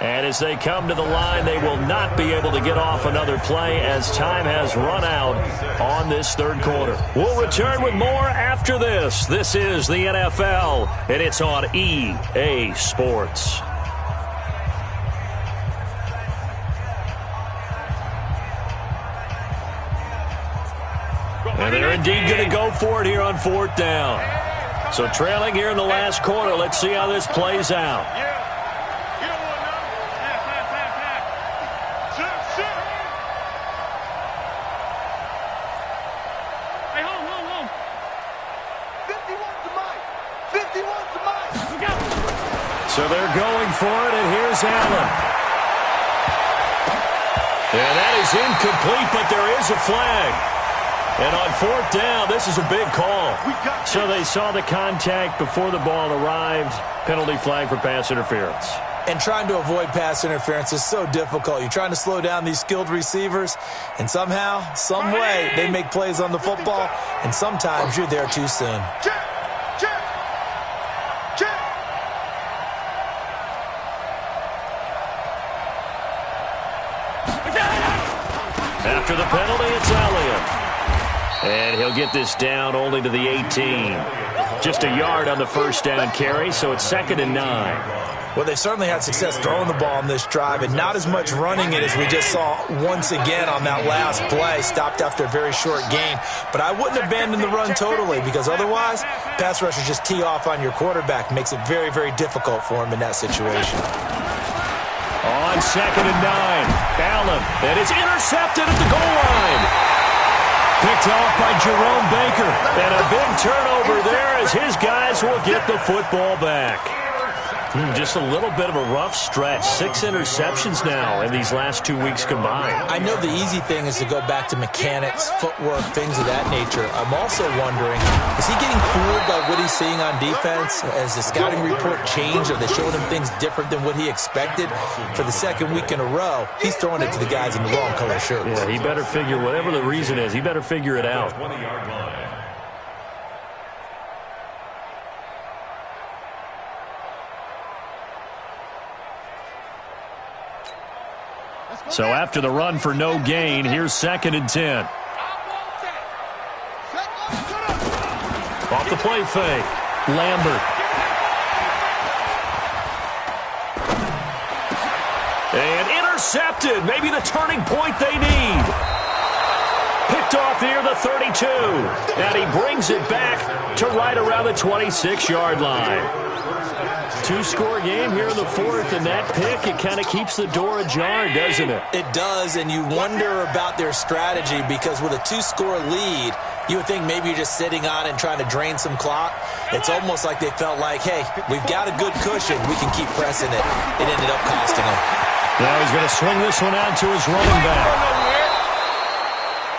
And as they come to the line, they will not be able to get off another play as time has run out on this 3rd quarter. We'll return with more after this. This is the NFL, and it's on EA Sports. And they're indeed going to go for it here on 4th down. So trailing here in the last quarter, let's see how this plays out. So they're going for it, and here's Allen. And that is incomplete, but there is a flag. And on 4th down, this is a big call. So they saw the contact before the ball arrived. Penalty flag for pass interference. And trying to avoid pass interference is so difficult. You're trying to slow down these skilled receivers, and somehow, some way, they make plays on the football, and sometimes you're there too soon. After the penalty, it's Elliott. And he'll get this down only to the 18. Just a yard on the first down carry, so it's 2nd and 9. Well, they've certainly had success throwing the ball on this drive, and not as much running it as we just saw once again on that last play. Stopped after a very short gain. But I wouldn't abandon the run totally, because otherwise, pass rushers just tee off on your quarterback. Makes it very, very difficult for him in that situation. On 2nd and 9, Allen, and it's intercepted at the goal line. Picked off by Jerome Baker. And a big turnover there as his guys will get the football back. Just a little bit of a rough stretch. 6 interceptions now in these last 2 weeks combined. I know the easy thing is to go back to mechanics, footwork, things of that nature. I'm also wondering, is he getting fooled by what he's seeing on defense? Has the scouting report changed? Are they showing him things different than what he expected? For the 2nd week in a row, he's throwing it to the guys in the wrong color shirts. Yeah, he better figure, whatever the reason is, he better figure it out. 20-yard line. So after the run for no gain, here's 2nd and 10. Off the play fake, Lambert. And intercepted, maybe the turning point they need. Picked off near the 32, and he brings it back to right around the 26-yard line. 2-score game here in the 4th, and that pick, it kind of keeps the door ajar, doesn't it? It does, and you wonder about their strategy, because with a 2-score lead, you would think maybe you're just sitting on it and trying to drain some clock. It's almost like they felt like, hey, we've got a good cushion. We can keep pressing it. It ended up costing them. Now he's going to swing this one out to his running back.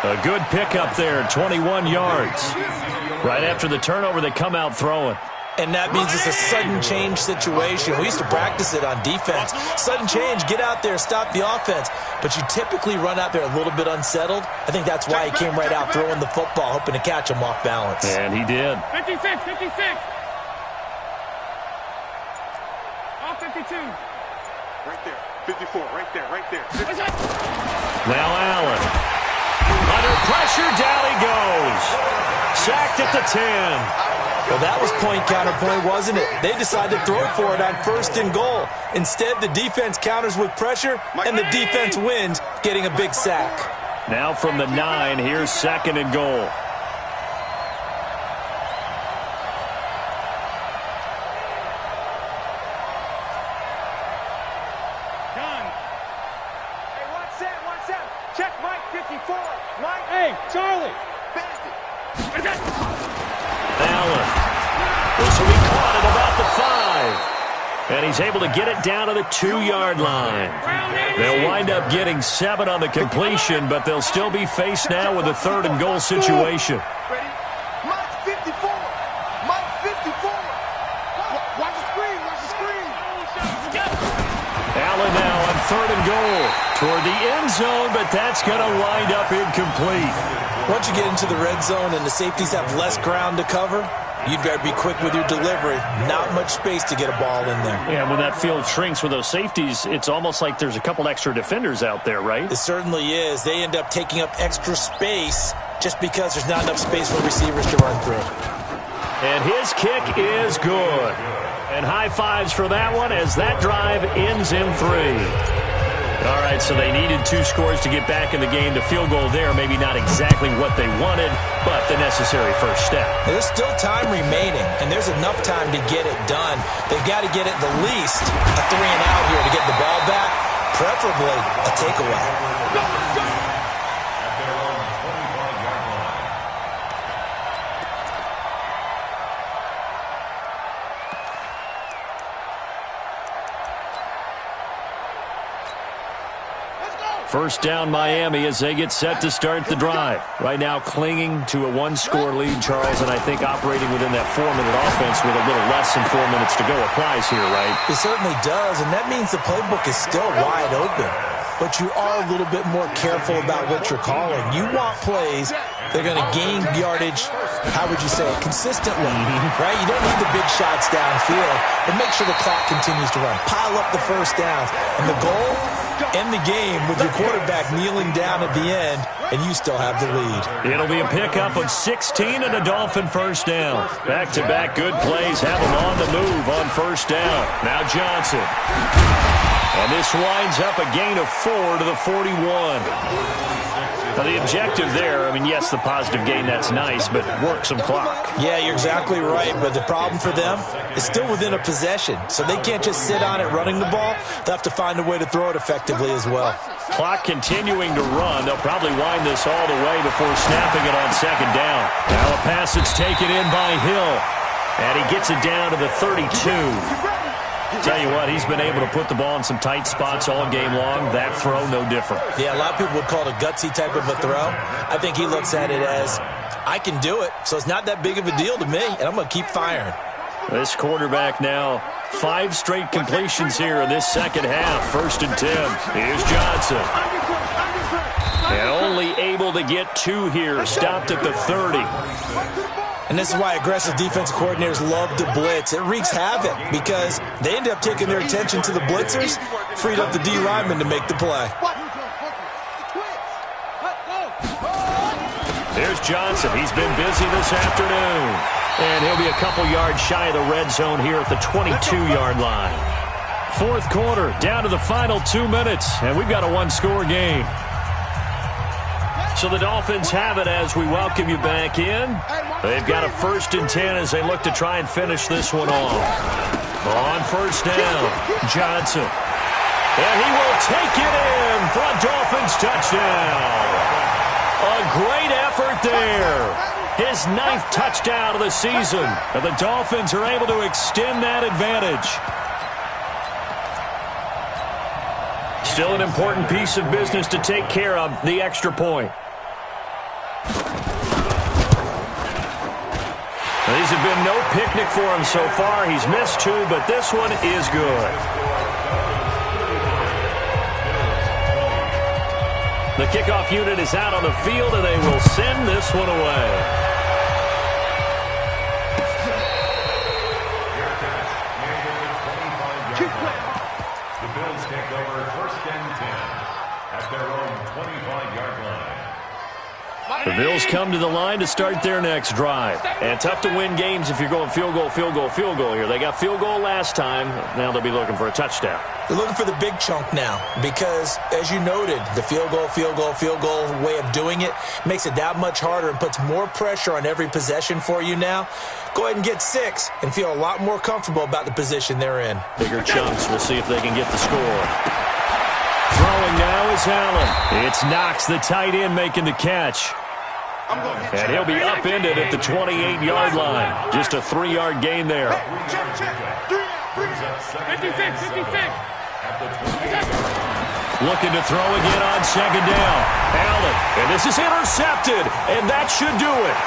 A good pickup there, 21 yards. Right after the turnover, they come out throwing. And that means it's a sudden change situation. We used to practice it on defense. Sudden change, get out there, stop the offense. But you typically run out there a little bit unsettled. I think that's why he came right out throwing the football, hoping to catch him off balance. And he did. 56. Off 52. Right there. 54, right there. Now Allen. Under pressure, down he goes. Sacked at the 10. Well, that was point counterpoint, wasn't it? They decided to throw for it on 1st and goal. Instead, the defense counters with pressure, and the defense wins, getting a big sack. Now from the 9, here's 2nd and goal. Done. Hey, one set. Check Mike 54. Mike. Hey, Charlie. Allen. This will be caught at about the 5. And he's able to get it down to the 2-yard line. They'll wind up getting 7 on the completion, but they'll still be faced now with a 3rd and goal situation. Ready? Mike 54. Mike 54. Watch the screen. Allen now on 3rd and goal toward the end zone, but that's going to wind up incomplete. Once you get into the red zone and the safeties have less ground to cover, you'd better be quick with your delivery. Not much space to get a ball in there. Yeah, when that field shrinks with those safeties, it's almost like there's a couple extra defenders out there, right? It certainly is. They end up taking up extra space just because there's not enough space for receivers to run through. And his kick is good. And high fives for that one as that drive ends in 3. All right, so they needed 2 scores to get back in the game. The field goal there, maybe not exactly what they wanted, but the necessary first step. There's still time remaining, and there's enough time to get it done. They've got to get it the least a 3 and out here to get the ball back, preferably a takeaway. First down Miami as they get set to start the drive. Right now clinging to a one-score lead, Charles, and I think operating within that 4-minute offense with a little less than 4 minutes to go applies here, right? It certainly does, and that means the playbook is still wide open. But you are a little bit more careful about what you're calling. You want plays that are going to gain yardage, how would you say it, consistently, right? You don't need the big shots downfield, but make sure the clock continues to run. Pile up the first downs. And the goal, end the game with your quarterback kneeling down at the end, and you still have the lead. It'll be a pickup of 16 and a Dolphin first down. Back-to-back good plays have them on the move on first down. Now Johnson. And this winds up a gain of 4 to the 41. Now the objective there, I mean, yes, the positive gain, that's nice, but work some clock. Yeah, you're exactly right, but the problem for them is still within a possession, so they can't just sit on it running the ball. They'll have to find a way to throw it effectively as well. Clock continuing to run. They'll probably wind this all the way before snapping it on second down. Now a pass that's taken in by Hill, and he gets it down to the 32. Tell you what, he's been able to put the ball in some tight spots all game long. That throw, no different. Yeah, a lot of people would call it a gutsy type of a throw. I think he looks at it as, I can do it, so it's not that big of a deal to me, and I'm going to keep firing. This quarterback now, 5 straight completions here in this second half. 1st and 10. Here's Johnson. And only able to get 2 here. Stopped at the 30. And this is why aggressive defense coordinators love to blitz. It wreaks havoc because they end up taking their attention to the blitzers, freed up the D lineman to make the play. There's Johnson. He's been busy this afternoon. And he'll be a couple yards shy of the red zone here at the 22-yard line. 4th quarter, down to the final 2 minutes, and we've got a 1-score game. So the Dolphins have it as we welcome you back in. They've got a 1st and 10 as they look to try and finish this one off. On first down, Johnson. And he will take it in for a Dolphins touchdown. A great effort there. His 9th touchdown of the season. And the Dolphins are able to extend that advantage. Still an important piece of business to take care of, the extra point. These have been no picnic for him so far. He's missed 2, but this one is good. The kickoff unit is out on the field, and they will send this one away. The Bills take over 1st and 10 at their own 25-yard line. The Bills come to the line to start their next drive. And tough to win games if you're going field goal, field goal, field goal here. They got field goal last time. Now they'll be looking for a touchdown. They're looking for the big chunk now because, as you noted, the field goal, field goal, field goal way of doing it makes it that much harder and puts more pressure on every possession for you now. Go ahead and get 6 and feel a lot more comfortable about the position they're in. Bigger chunks. We'll see if they can get the score. Throwing now is Allen. It's Knox, the tight end, making the catch. And he'll be upended at the 28-yard line. Just a 3-yard gain there. 56. Looking to throw again on second down. Allen, and this is intercepted, and that should do it.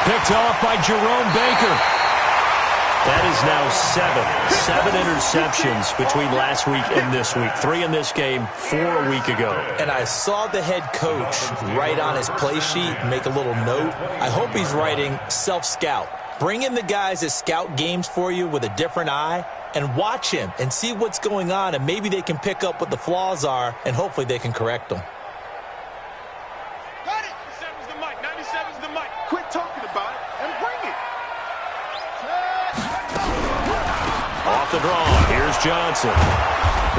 Picked off by Jerome Baker. That is now 7 interceptions between last week and this week. 3 in this game, 4 a week ago. And I saw the head coach write on his play sheet, make a little note. I hope he's writing self-scout. Bring in the guys that scout games for you with a different eye and watch him and see what's going on, and maybe they can pick up what the flaws are, and hopefully they can correct them. Got it. 97's the mic. 97's the mic. Quit talking about it and bring it. Off the draw, here's Johnson.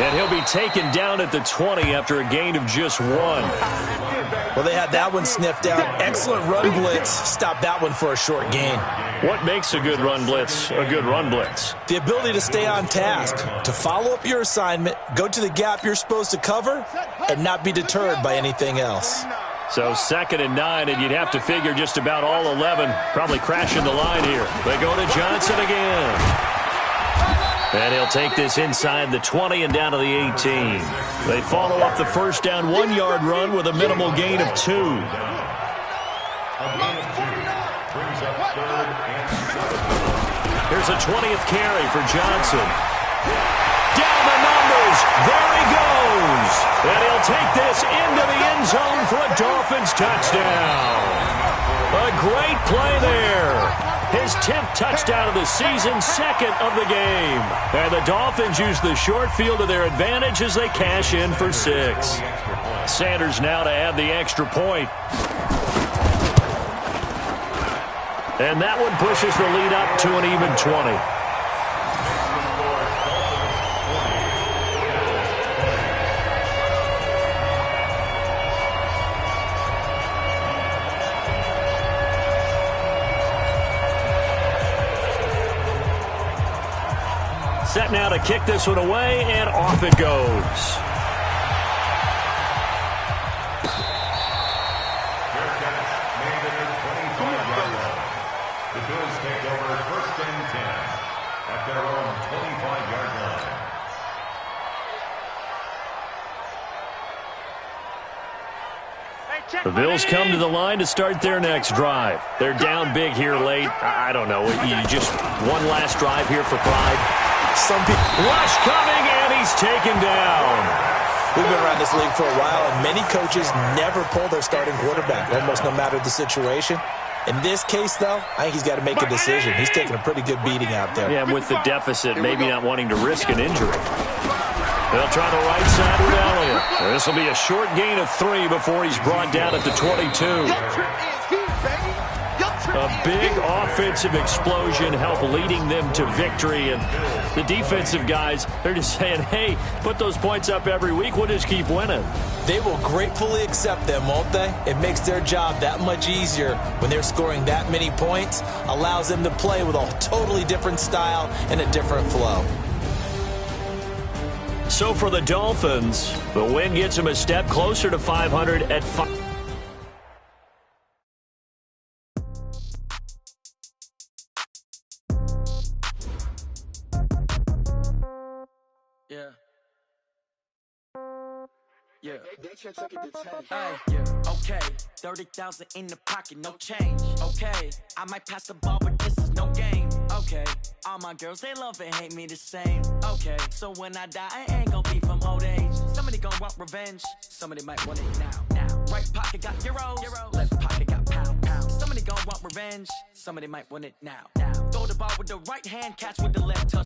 And he'll be taken down at the 20 after a gain of just 1. Well, they had that one sniffed out. Excellent run blitz. Stop that one for a short gain. What makes a good run blitz a good run blitz? The ability to stay on task, to follow up your assignment, go to the gap you're supposed to cover, and not be deterred by anything else. So 2nd and 9, and you'd have to figure just about all 11 probably crashing the line here. They go to Johnson again. And he'll take this inside the 20 and down to the 18. They follow up the first down 1-yard run with a minimal gain of 2. A gain of 2 brings up 3rd and 7. Here's a 20th carry for Johnson. Down the numbers. There he goes. And he'll take this into the end zone for a Dolphins touchdown. A great play there. His 10th touchdown of the season, 2nd of the game. And the Dolphins use the short field to their advantage as they cash in for 6. Sanders now to add the extra point. And that one pushes the lead up to an even 20. Set now to kick this one away, and off it goes. Fair catch made at the 25-yard line. The Bills take over 1st and 10 at their own 25-yard line. The Bills come to the line to start their next drive. They're down big here late. I don't know. You just one last drive here for pride. Some people Rush coming, and he's taken down. We've been around this league for a while, and many coaches never pull their starting quarterback, almost no matter the situation. In this case, though, I think he's got to make a decision. He's taking a pretty good beating out there. Yeah, and with the deficit, maybe not wanting to risk an injury. They'll try the right side with Elliott. This will be a short gain of 3 before he's brought down at the 22. A big offensive explosion helped leading them to victory. And the defensive guys, they're just saying, hey, put those points up every week. We'll just keep winning. They will gratefully accept them, won't they? It makes their job that much easier when they're scoring that many points. Allows them to play with a totally different style and a different flow. So for the Dolphins, the win gets them a step closer to 500 at 5. Yeah. Hey, okay. 30,000 in the pocket, no change. Okay, I might pass the ball, but this is no game. Okay, all my girls, they love and hate me the same. Okay, so when I die, I ain't gonna be from old age. Somebody gonna want revenge. Somebody might want it now. Right pocket got euros. Left pocket got pounds. Somebody gonna want revenge. Somebody might want it now. Throw the ball with the right hand, catch with the left, touch